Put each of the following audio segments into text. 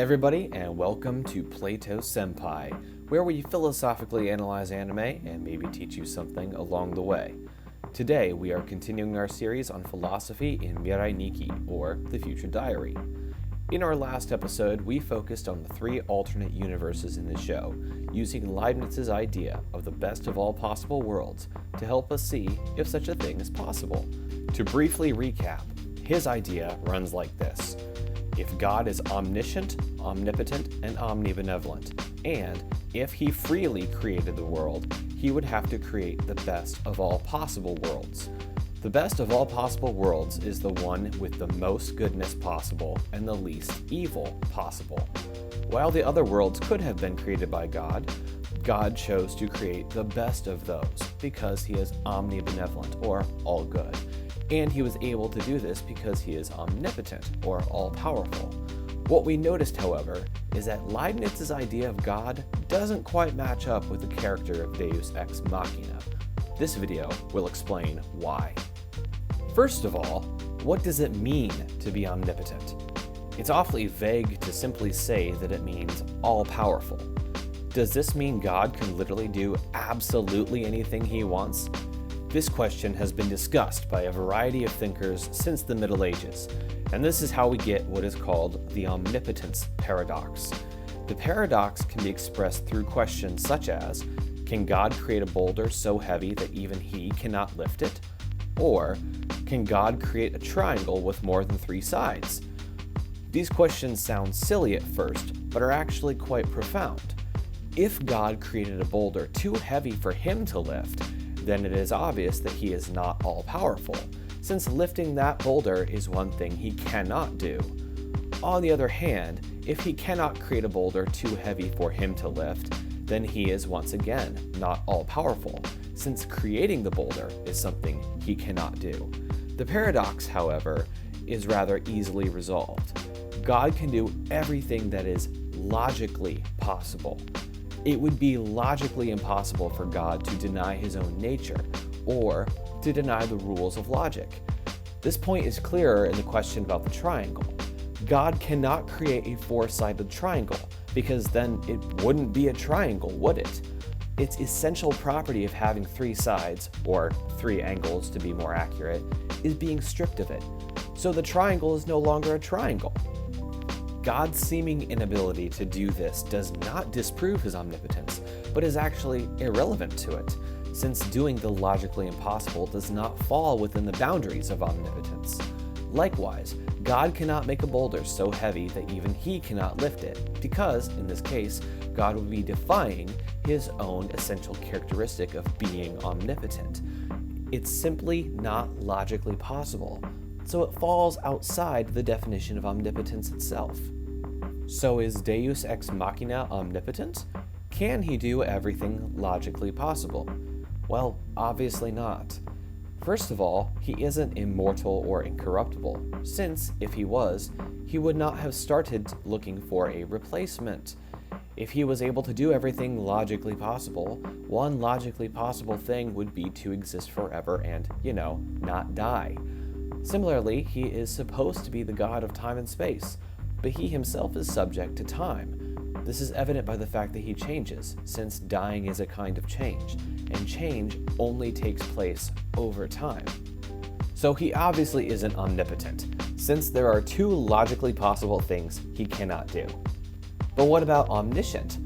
everybody, and welcome to Plato-Senpai, where we philosophically analyze anime and maybe teach you something along the way. Today, we are continuing our series on philosophy in Mirai Nikki, or the Future Diary. In our last episode, we focused on the three alternate universes in the show, using Leibniz's idea of the best of all possible worlds to help us see if such a thing is possible. To briefly recap, his idea runs like this. If God is omniscient, omnipotent, and omnibenevolent, and if he freely created the world, he would have to create the best of all possible worlds. The best of all possible worlds is the one with the most goodness possible and the least evil possible. While the other worlds could have been created by God, God chose to create the best of those because he is omnibenevolent, or all good. And he was able to do this because he is omnipotent, or all-powerful. What we noticed, however, is that Leibniz's idea of God doesn't quite match up with the character of Deus Ex Machina. This video will explain why. First of all, what does it mean to be omnipotent? It's awfully vague to simply say that it means all-powerful. Does this mean God can literally do absolutely anything he wants? This question has been discussed by a variety of thinkers since the Middle Ages, and this is how we get what is called the Omnipotence Paradox. The paradox can be expressed through questions such as, can God create a boulder so heavy that even he cannot lift it? Or, can God create a triangle with more than 3 sides? These questions sound silly at first, but are actually quite profound. If God created a boulder too heavy for him to lift, then it is obvious that he is not all-powerful, since lifting that boulder is one thing he cannot do. On the other hand, if he cannot create a boulder too heavy for him to lift, then he is once again not all-powerful, since creating the boulder is something he cannot do. The paradox, however, is rather easily resolved. God can do everything that is logically possible. It would be logically impossible for God to deny his own nature, or to deny the rules of logic. This point is clearer in the question about the triangle. God cannot create a 4-sided triangle, because then it wouldn't be a triangle, would it? Its essential property of having 3 sides, or 3 angles to be more accurate, is being stripped of it. So the triangle is no longer a triangle. God's seeming inability to do this does not disprove his omnipotence, but is actually irrelevant to it, since doing the logically impossible does not fall within the boundaries of omnipotence. Likewise, God cannot make a boulder so heavy that even he cannot lift it, because, in this case, God would be defying his own essential characteristic of being omnipotent. It's simply not logically possible, so it falls outside the definition of omnipotence itself. So is Deus Ex Machina omnipotent? Can he do everything logically possible? Well, obviously not. First of all, he isn't immortal or incorruptible, since, if he was, he would not have started looking for a replacement. If he was able to do everything logically possible, one logically possible thing would be to exist forever and, not die. Similarly, he is supposed to be the god of time and space, but he himself is subject to time. This is evident by the fact that he changes, since dying is a kind of change, and change only takes place over time. So he obviously isn't omnipotent, since there are 2 logically possible things he cannot do. But what about omniscient?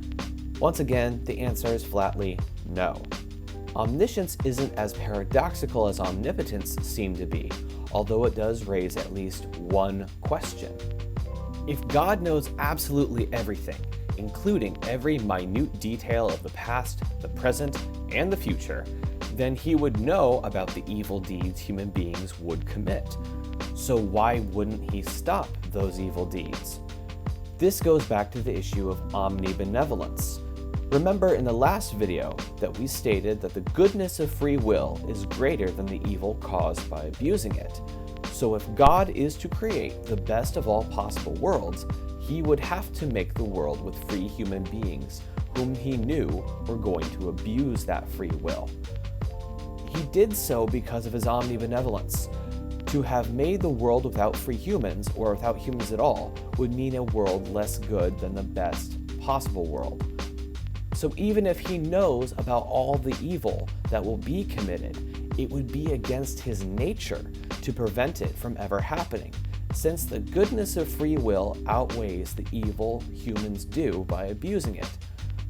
Once again, the answer is flatly no. Omniscience isn't as paradoxical as omnipotence seemed to be, although it does raise at least one question. If God knows absolutely everything, including every minute detail of the past, the present, and the future, then he would know about the evil deeds human beings would commit. So why wouldn't he stop those evil deeds? This goes back to the issue of omnibenevolence. Remember in the last video that we stated that the goodness of free will is greater than the evil caused by abusing it. So if God is to create the best of all possible worlds, he would have to make the world with free human beings whom he knew were going to abuse that free will. He did so because of his omnibenevolence. To have made the world without free humans, or without humans at all, would mean a world less good than the best possible world. So even if he knows about all the evil that will be committed, it would be against his nature to prevent it from ever happening, since the goodness of free will outweighs the evil humans do by abusing it.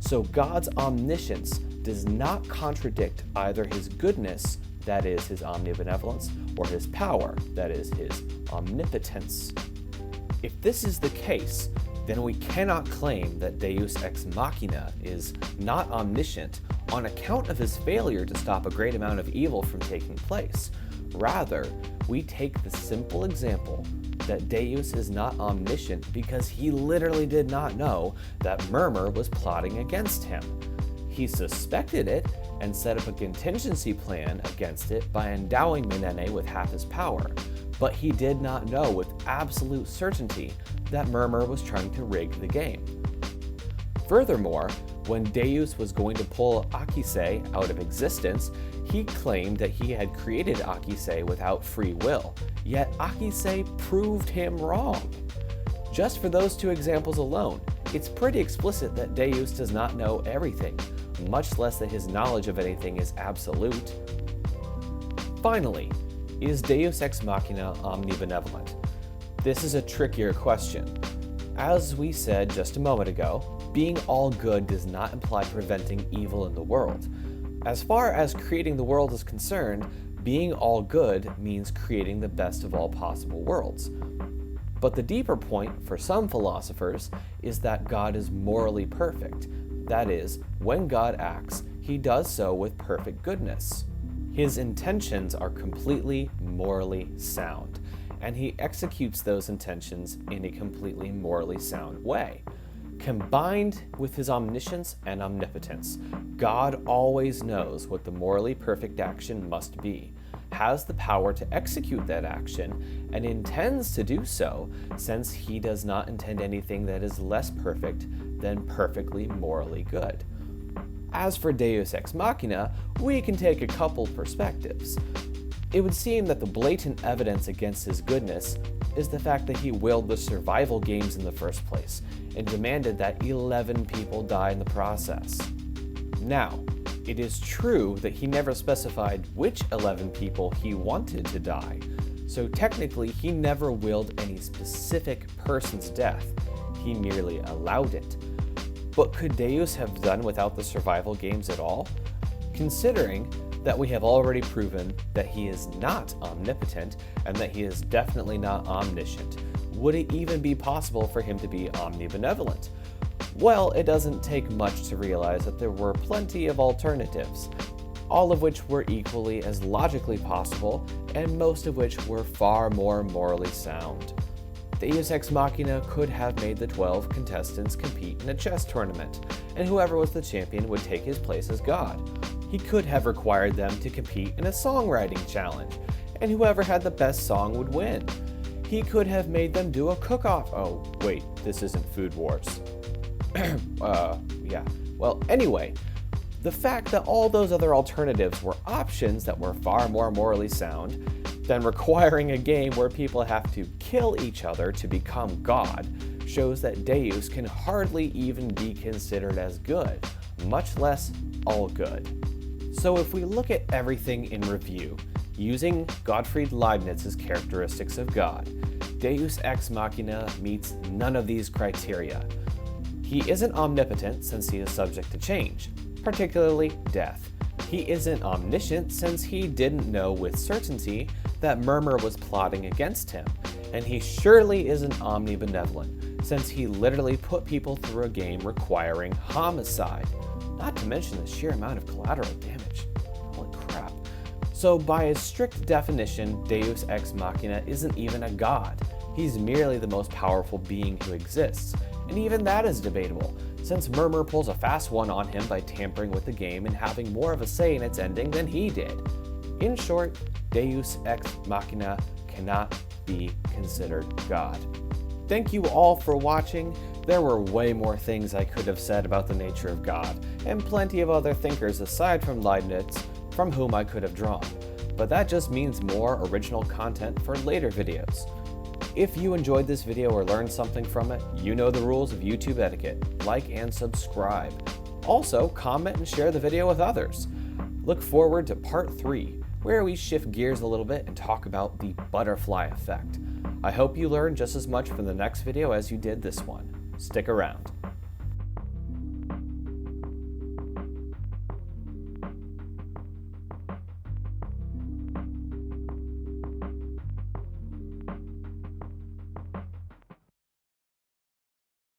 So God's omniscience does not contradict either his goodness, that is his omnibenevolence, or his power, that is his omnipotence. If this is the case, then we cannot claim that Deus Ex Machina is not omniscient on account of his failure to stop a great amount of evil from taking place. Rather, we take the simple example that Deus is not omniscient because he literally did not know that Murmur was plotting against him. He suspected it and set up a contingency plan against it by endowing Menene with half his power, but he did not know with absolute certainty that Murmur was trying to rig the game. Furthermore, when Deus was going to pull Akise out of existence, he claimed that he had created Akise without free will, yet Akise proved him wrong. Just for those two examples alone, it's pretty explicit that Deus does not know everything, much less that his knowledge of anything is absolute. Finally, is Deus Ex Machina omnibenevolent? This is a trickier question. As we said just a moment ago, being all good does not imply preventing evil in the world. As far as creating the world is concerned, being all good means creating the best of all possible worlds. But the deeper point for some philosophers is that God is morally perfect. That is, when God acts, he does so with perfect goodness. His intentions are completely morally sound, and he executes those intentions in a completely morally sound way. Combined with his omniscience and omnipotence, God always knows what the morally perfect action must be, has the power to execute that action, and intends to do so, since he does not intend anything that is less perfect than perfectly morally good. As for Deus Ex Machina, we can take a couple perspectives. It would seem that the blatant evidence against his goodness is the fact that he willed the survival games in the first place and demanded that 11 people die in the process. Now, it is true that he never specified which 11 people he wanted to die, so technically he never willed any specific person's death, he merely allowed it. But could Deus have done without the survival games at all? Considering that we have already proven that he is not omnipotent and that he is definitely not omniscient, would it even be possible for him to be omnibenevolent? Well, it doesn't take much to realize that there were plenty of alternatives, all of which were equally as logically possible, and most of which were far more morally sound. Deus Ex Machina could have made the 12 contestants compete in a chess tournament, and whoever was the champion would take his place as God. He could have required them to compete in a songwriting challenge, and whoever had the best song would win. He could have made them do a cook-off. Oh, wait, this isn't Food Wars. Yeah. Well, anyway, the fact that all those other alternatives were options that were far more morally sound than requiring a game where people have to kill each other to become God shows that Deus can hardly even be considered as good, much less all good. So if we look at everything in review, using Gottfried Leibniz's characteristics of God, Deus Ex Machina meets none of these criteria. He isn't omnipotent since he is subject to change, particularly death. He isn't omniscient since he didn't know with certainty that Murmur was plotting against him, and he surely isn't omnibenevolent since he literally put people through a game requiring homicide, not to mention the sheer amount of collateral damage. Holy crap. So by a strict definition, Deus Ex Machina isn't even a god. He's merely the most powerful being who exists, and even that is debatable, since Murmur pulls a fast one on him by tampering with the game and having more of a say in its ending than he did. In short, Deus Ex Machina cannot be considered God. Thank you all for watching. There were way more things I could have said about the nature of God, and plenty of other thinkers aside from Leibniz from whom I could have drawn. but that just means more original content for later videos. If you enjoyed this video or learned something from it, you know the rules of YouTube etiquette. Like and subscribe. Also, comment and share the video with others. Look forward to part 3, where we shift gears a little bit and talk about the butterfly effect. I hope you learned just as much from the next video as you did this one. Stick around.